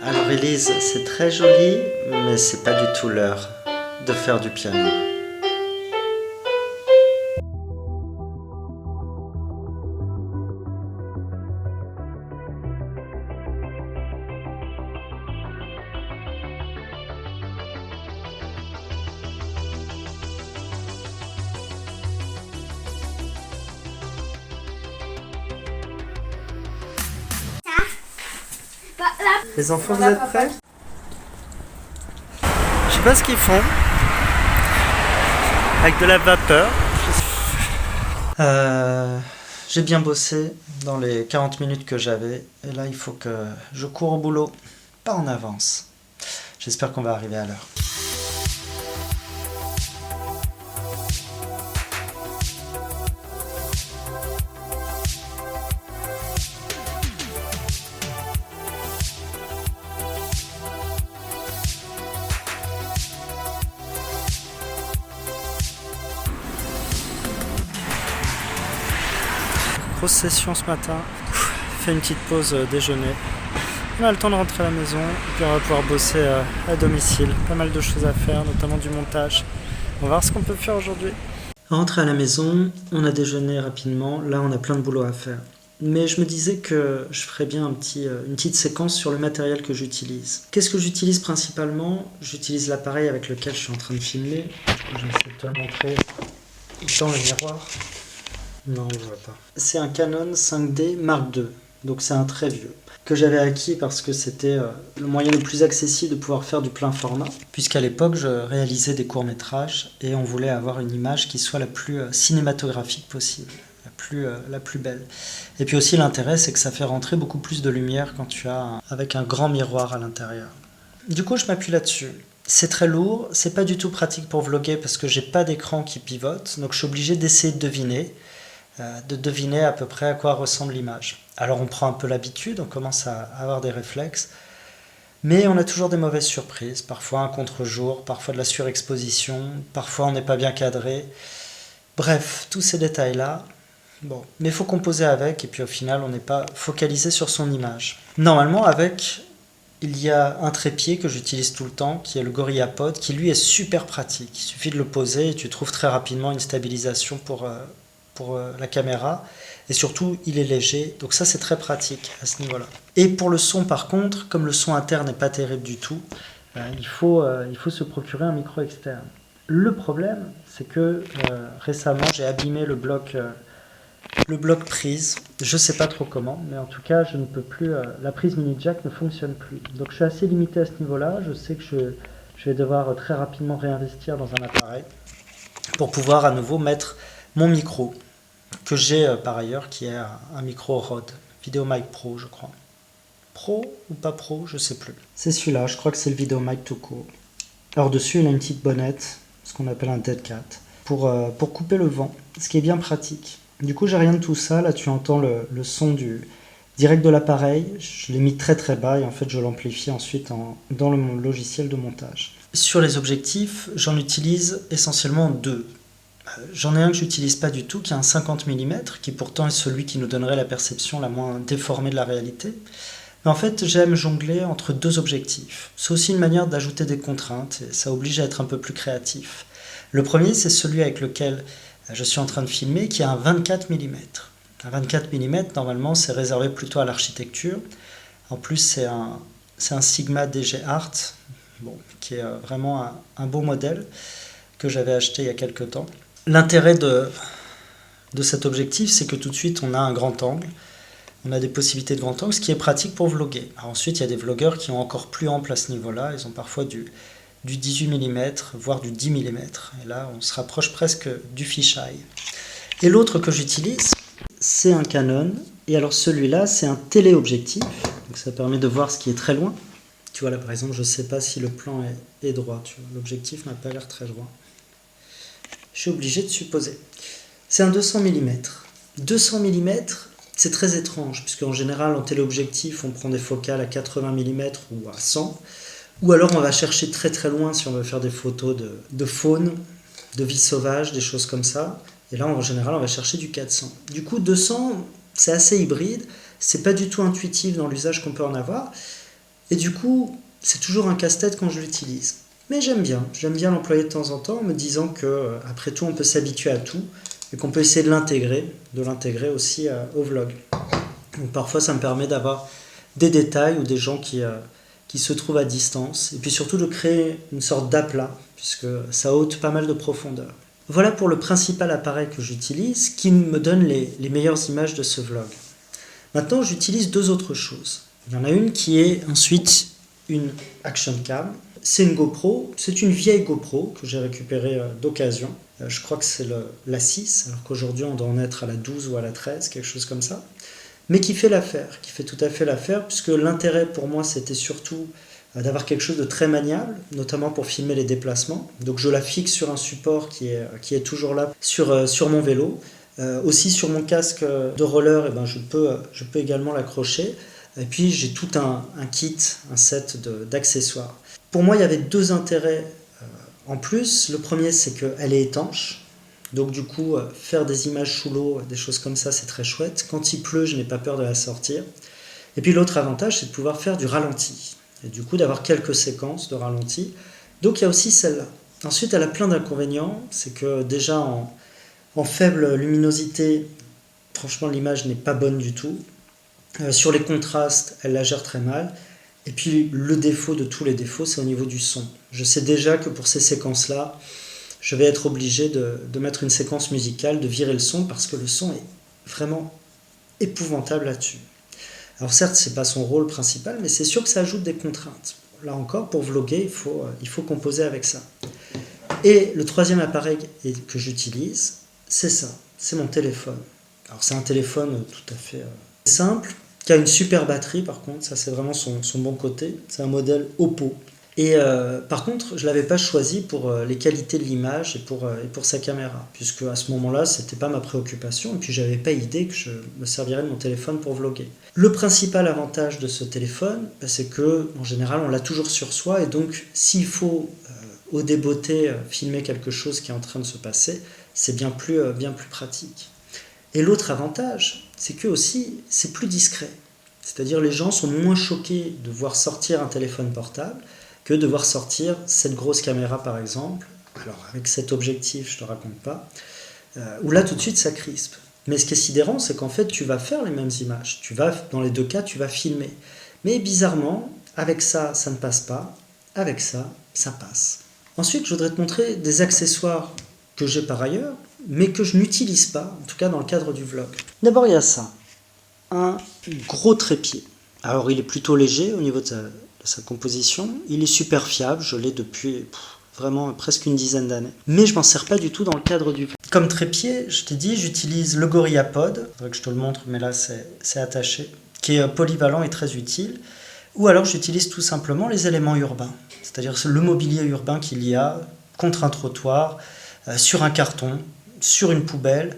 Alors Élise, c'est très joli, mais c'est pas du tout l'heure de faire du piano. Les enfants, vous êtes prêts? Je sais pas ce qu'ils font. Avec de la vapeur. J'ai bien bossé dans les 40 minutes que j'avais. Et là, il faut que je cours au boulot. Pas en avance. J'espère qu'on va arriver à l'heure. Grosse session ce matin, fait une petite pause déjeuner. On a le temps de rentrer à la maison, puis on va pouvoir bosser à domicile. Pas mal de choses à faire, notamment du montage. On va voir ce qu'on peut faire aujourd'hui. Rentré à la maison, on a déjeuné rapidement. Là, on a plein de boulot à faire. Mais je me disais que je ferais bien une petite séquence sur le matériel que j'utilise. Qu'est-ce que j'utilise principalement? J'utilise l'appareil avec lequel je suis en train de filmer. Je vais essayer de te le montrer dans le miroir. Non, on ne voit pas. C'est un Canon 5D Mark II, donc c'est un très vieux, que j'avais acquis parce que c'était le moyen le plus accessible de pouvoir faire du plein format, puisqu'à l'époque je réalisais des courts-métrages et on voulait avoir une image qui soit la plus cinématographique possible, la plus belle. Et puis aussi l'intérêt, c'est que ça fait rentrer beaucoup plus de lumière quand tu as avec un grand miroir à l'intérieur. Du coup, je m'appuie là-dessus. C'est très lourd, c'est pas du tout pratique pour vlogger parce que j'ai pas d'écran qui pivote, donc je suis obligé d'essayer de deviner à peu près à quoi ressemble l'image. Alors on prend un peu l'habitude, on commence à avoir des réflexes, mais on a toujours des mauvaises surprises, parfois un contre-jour, parfois de la surexposition, parfois on n'est pas bien cadré. Bref, tous ces détails-là, bon, mais il faut composer avec, et puis au final on n'est pas focalisé sur son image. Normalement avec, il y a un trépied que j'utilise tout le temps, qui est le GorillaPod, qui lui est super pratique. Il suffit de le poser et tu trouves très rapidement une stabilisation pour la caméra, et surtout il est léger, donc ça c'est très pratique à ce niveau là. Et pour le son par contre, comme le son interne n'est pas terrible du tout, il faut se procurer un micro externe. Le problème c'est que récemment j'ai abîmé le bloc prise, je sais pas trop comment, mais en tout cas je ne peux plus, la prise mini jack ne fonctionne plus, donc je suis assez limité à ce niveau là. Je sais que je vais devoir très rapidement réinvestir dans un appareil pour pouvoir à nouveau mettre mon micro que j'ai par ailleurs, qui est un micro Rode, VideoMic Pro je crois. Pro ou pas Pro, je sais plus. C'est celui-là, je crois que c'est le VideoMic tout court. Alors dessus il a une petite bonnette, ce qu'on appelle un dead cat, pour couper le vent, ce qui est bien pratique. Du coup j'ai rien de tout ça, là tu entends le son direct de l'appareil, je l'ai mis très très bas et en fait je l'amplifie ensuite dans le logiciel de montage. Sur les objectifs, j'en utilise essentiellement deux. J'en ai un que j'utilise pas du tout, qui est un 50 mm, qui pourtant est celui qui nous donnerait la perception la moins déformée de la réalité. Mais en fait, j'aime jongler entre deux objectifs. C'est aussi une manière d'ajouter des contraintes, et ça oblige à être un peu plus créatif. Le premier, c'est celui avec lequel je suis en train de filmer, qui est un 24 mm. Un 24 mm, normalement, c'est réservé plutôt à l'architecture. En plus, c'est un Sigma DG Art, bon, qui est vraiment un beau modèle que j'avais acheté il y a quelques temps. L'intérêt de cet objectif, c'est que tout de suite, on a un grand angle, on a des possibilités de grand angle, ce qui est pratique pour vlogger. Alors ensuite, il y a des vlogueurs qui ont encore plus ample à ce niveau-là, ils ont parfois du 18 mm, voire du 10 mm, et là, on se rapproche presque du fisheye. Et l'autre que j'utilise, c'est un Canon, et alors celui-là, c'est un téléobjectif, donc ça permet de voir ce qui est très loin. Tu vois là, par exemple, je ne sais pas si le plan est droit, l'objectif n'a pas l'air très droit. Je suis obligé de supposer. C'est un 200 mm. 200 mm, c'est très étrange, puisqu'en général, en téléobjectif, on prend des focales à 80 mm ou à 100, ou alors on va chercher très très loin si on veut faire des photos de faune, de vie sauvage, des choses comme ça. Et là, en général, on va chercher du 400. Du coup, 200, c'est assez hybride, c'est pas du tout intuitif dans l'usage qu'on peut en avoir. Et du coup, c'est toujours un casse-tête quand je l'utilise. Mais j'aime bien l'employer de temps en temps en me disant que après tout on peut s'habituer à tout et qu'on peut essayer de l'intégrer aussi au vlog. Donc parfois ça me permet d'avoir des détails ou des gens qui se trouvent à distance et puis surtout de créer une sorte d'aplat puisque ça ôte pas mal de profondeur. Voilà pour le principal appareil que j'utilise qui me donne les meilleures images de ce vlog. Maintenant j'utilise deux autres choses. Il y en a une qui est ensuite une action cam. C'est une GoPro, c'est une vieille GoPro que j'ai récupérée d'occasion. Je crois que c'est la 6, alors qu'aujourd'hui on doit en être à la 12 ou à la 13, quelque chose comme ça. Mais qui fait l'affaire, qui fait tout à fait l'affaire, puisque l'intérêt pour moi c'était surtout d'avoir quelque chose de très maniable, notamment pour filmer les déplacements. Donc je la fixe sur un support qui est toujours là sur mon vélo. Aussi sur mon casque de roller, je peux également l'accrocher. Et puis j'ai tout un kit, un set d'accessoires. Pour moi, il y avait deux intérêts en plus. Le premier, c'est qu'elle est étanche. Donc du coup, faire des images sous l'eau, des choses comme ça, c'est très chouette. Quand il pleut, je n'ai pas peur de la sortir. Et puis l'autre avantage, c'est de pouvoir faire du ralenti. Et du coup, d'avoir quelques séquences de ralenti. Donc il y a aussi celle-là. Ensuite, elle a plein d'inconvénients. C'est que déjà, en faible luminosité, franchement, l'image n'est pas bonne du tout. Sur les contrastes, elle la gère très mal. Et puis le défaut de tous les défauts, c'est au niveau du son. Je sais déjà que pour ces séquences-là, je vais être obligé de mettre une séquence musicale, de virer le son, parce que le son est vraiment épouvantable là-dessus. Alors certes, ce n'est pas son rôle principal, mais c'est sûr que ça ajoute des contraintes. Là encore, pour vlogger, il faut composer avec ça. Et le troisième appareil que j'utilise, c'est ça, c'est mon téléphone. Alors c'est un téléphone tout à fait simple, qui a une super batterie par contre, ça c'est vraiment son bon côté, c'est un modèle Oppo. Et par contre, je ne l'avais pas choisi pour les qualités de l'image et pour sa caméra, puisque à ce moment-là, ce n'était pas ma préoccupation, et puis je n'avais pas idée que je me servirais de mon téléphone pour vlogger. Le principal avantage de ce téléphone, c'est que en général, on l'a toujours sur soi, et donc s'il faut au débeauté filmer quelque chose qui est en train de se passer, c'est bien plus pratique. Et l'autre avantage, c'est que aussi, c'est plus discret. C'est-à-dire les gens sont moins choqués de voir sortir un téléphone portable que de voir sortir cette grosse caméra par exemple. Alors avec cet objectif, je ne te raconte pas, où là tout de suite ça crispe. Mais ce qui est sidérant, c'est qu'en fait tu vas faire les mêmes images. Dans les deux cas, tu vas filmer. Mais bizarrement, avec ça, ça ne passe pas. Avec ça, ça passe. Ensuite, je voudrais te montrer des accessoires que j'ai par ailleurs, mais que je n'utilise pas, en tout cas dans le cadre du vlog. D'abord, il y a ça, un gros trépied. Alors, il est plutôt léger au niveau de sa composition. Il est super fiable, je l'ai depuis vraiment presque une dizaine d'années. Mais je m'en sers pas du tout dans le cadre du vlog. Comme trépied, je t'ai dit, j'utilise le GorillaPod. Il faudrait que je te le montre, mais là, c'est attaché, qui est polyvalent et très utile. Ou alors, j'utilise tout simplement les éléments urbains, c'est-à-dire le mobilier urbain qu'il y a contre un trottoir, sur un carton, sur une poubelle,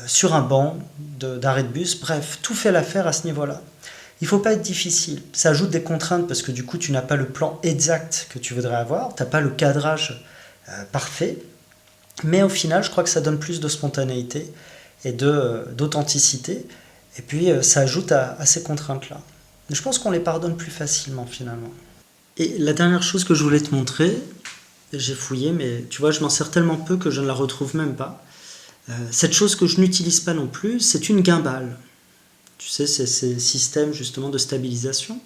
sur un banc d'arrêt de bus, bref, tout fait l'affaire à ce niveau-là. Il ne faut pas être difficile, ça ajoute des contraintes parce que du coup tu n'as pas le plan exact que tu voudrais avoir, tu n'as pas le cadrage parfait, mais au final je crois que ça donne plus de spontanéité et d'authenticité, et puis ça ajoute à ces contraintes-là. Je pense qu'on les pardonne plus facilement finalement. Et la dernière chose que je voulais te montrer, j'ai fouillé, mais tu vois, je m'en sers tellement peu que je ne la retrouve même pas. Cette chose que je n'utilise pas non plus, c'est une gimbal. Tu sais, c'est ces systèmes justement de stabilisation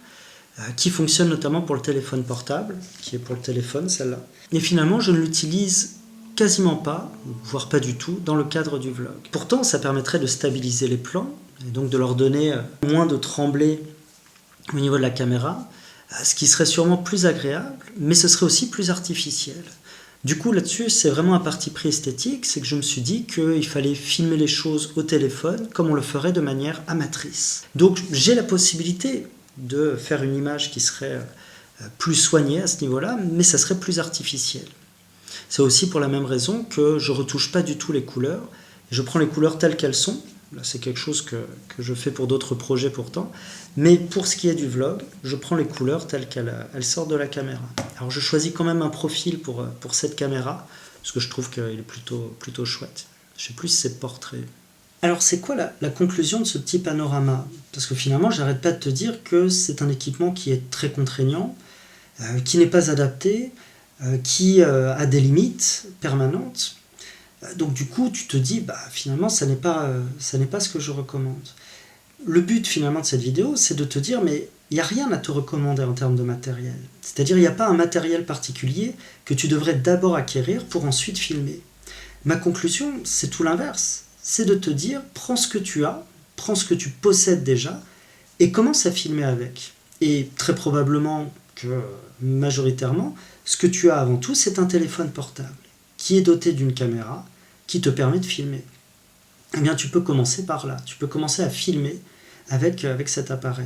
qui fonctionnent notamment pour le téléphone portable, qui est pour le téléphone celle-là. Et finalement, je ne l'utilise quasiment pas, voire pas du tout, dans le cadre du vlog. Pourtant, ça permettrait de stabiliser les plans, et donc de leur donner moins de trembler au niveau de la caméra, ce qui serait sûrement plus agréable, mais ce serait aussi plus artificiel. Du coup, là-dessus, c'est vraiment un parti pris esthétique, c'est que je me suis dit qu'il fallait filmer les choses au téléphone comme on le ferait de manière amatrice. Donc, j'ai la possibilité de faire une image qui serait plus soignée à ce niveau-là, mais ça serait plus artificiel. C'est aussi pour la même raison que je ne retouche pas du tout les couleurs, je prends les couleurs telles qu'elles sont. Là, c'est quelque chose que je fais pour d'autres projets pourtant. Mais pour ce qui est du vlog, je prends les couleurs telles qu'elles sortent de la caméra. Alors je choisis quand même un profil pour cette caméra, parce que je trouve qu'il est plutôt chouette. Je sais plus si c'est portrait. Alors c'est quoi la conclusion de ce petit panorama? Parce que finalement, j'arrête pas de te dire que c'est un équipement qui est très contraignant, qui n'est pas adapté, qui a des limites permanentes. Donc du coup, tu te dis, finalement, ça n'est pas ce que je recommande. Le but finalement de cette vidéo, c'est de te dire, mais il n'y a rien à te recommander en termes de matériel. C'est-à-dire, il n'y a pas un matériel particulier que tu devrais d'abord acquérir pour ensuite filmer. Ma conclusion, c'est tout l'inverse. C'est de te dire, prends ce que tu as, prends ce que tu possèdes déjà, et commence à filmer avec. Et très probablement que, majoritairement, ce que tu as avant tout, c'est un téléphone portable, qui est doté d'une caméra, qui te permet de filmer. Eh bien, tu peux commencer par là. Tu peux commencer à filmer avec cet appareil.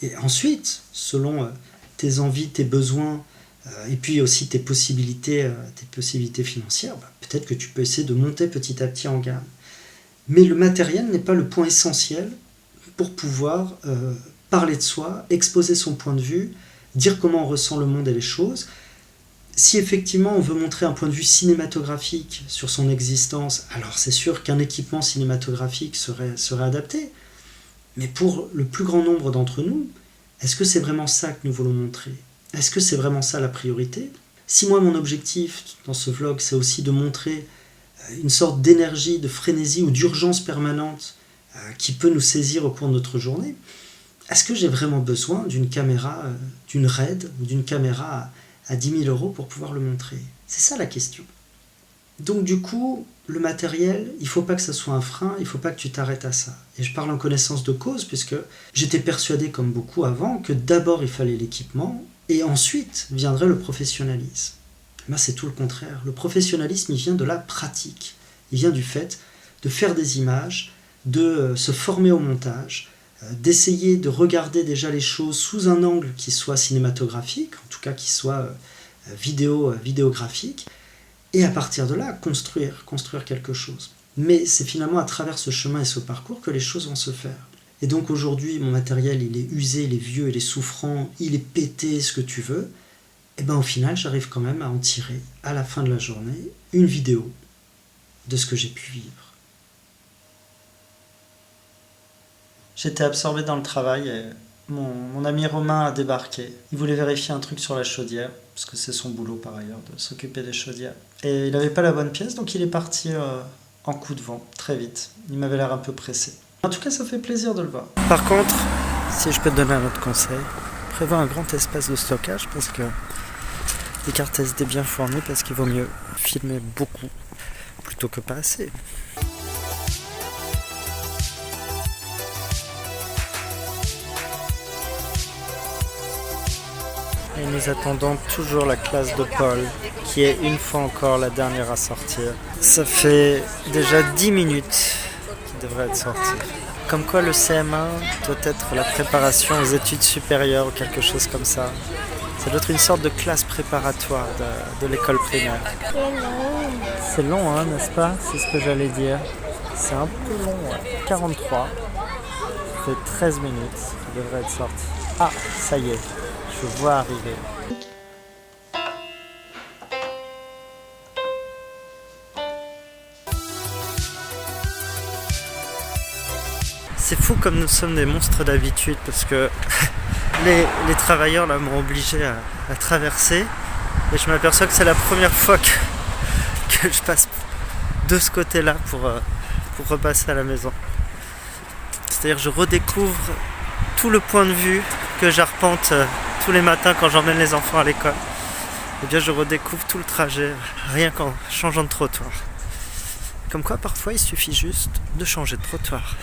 Et ensuite, selon tes envies, tes besoins, et puis aussi tes possibilités financières, peut-être que tu peux essayer de monter petit à petit en gamme. Mais le matériel n'est pas le point essentiel pour pouvoir parler de soi, exposer son point de vue, dire comment on ressent le monde et les choses. Si effectivement on veut montrer un point de vue cinématographique sur son existence, alors c'est sûr qu'un équipement cinématographique serait adapté. Mais pour le plus grand nombre d'entre nous, est-ce que c'est vraiment ça que nous voulons montrer? Est-ce que c'est vraiment ça la priorité? Si moi mon objectif dans ce vlog c'est aussi de montrer une sorte d'énergie, de frénésie ou d'urgence permanente qui peut nous saisir au cours de notre journée, est-ce que j'ai vraiment besoin d'une caméra, d'une RED ou d'une caméra à 10 000 € pour pouvoir le montrer? C'est ça la question. Donc du coup, le matériel, il ne faut pas que ça soit un frein, il ne faut pas que tu t'arrêtes à ça. Et je parle en connaissance de cause, puisque j'étais persuadé, comme beaucoup avant, que d'abord il fallait l'équipement, et ensuite viendrait le professionnalisme. Là, c'est tout le contraire. Le professionnalisme, il vient de la pratique. Il vient du fait de faire des images, de se former au montage, d'essayer de regarder déjà les choses sous un angle qui soit cinématographique, en tout cas qui soit vidéographique, et à partir de là, construire quelque chose. Mais c'est finalement à travers ce chemin et ce parcours que les choses vont se faire. Et donc aujourd'hui, mon matériel, il est usé, il est vieux, il est souffrant, il est pété, ce que tu veux. Et bien au final, j'arrive quand même à en tirer, à la fin de la journée, une vidéo de ce que j'ai pu vivre. J'étais absorbé dans le travail et mon ami Romain a débarqué. Il voulait vérifier un truc sur la chaudière, parce que c'est son boulot par ailleurs, de s'occuper des chaudières. Et il n'avait pas la bonne pièce, donc il est parti en coup de vent, très vite. Il m'avait l'air un peu pressé. En tout cas, ça fait plaisir de le voir. Par contre, si je peux te donner un autre conseil, prévois un grand espace de stockage, parce que des cartes SD bien fournies, parce qu'il vaut mieux filmer beaucoup, plutôt que pas assez. Et nous attendons toujours la classe de Paul, qui est une fois encore la dernière à sortir. Ça fait déjà 10 minutes qu'il devrait être sorti. Comme quoi le CM1 doit être la préparation aux études supérieures ou quelque chose comme ça. Ça doit être une sorte de classe préparatoire de l'école primaire. C'est long, hein, n'est-ce pas? C'est ce que j'allais dire. C'est un peu long, ouais. 43. Ça fait 13 minutes qu'il devrait être sorti. Ah, ça y est. Je vois arriver. C'est fou comme nous sommes des monstres d'habitude parce que les travailleurs là m'ont obligé à traverser et je m'aperçois que c'est la première fois que je passe de ce côté-là pour repasser à la maison. C'est-à-dire je redécouvre tout le point de vue que j'arpente tous les matins quand j'emmène les enfants à l'école. Eh bien je redécouvre tout le trajet rien qu'en changeant de trottoir. Comme quoi parfois il suffit juste de changer de trottoir.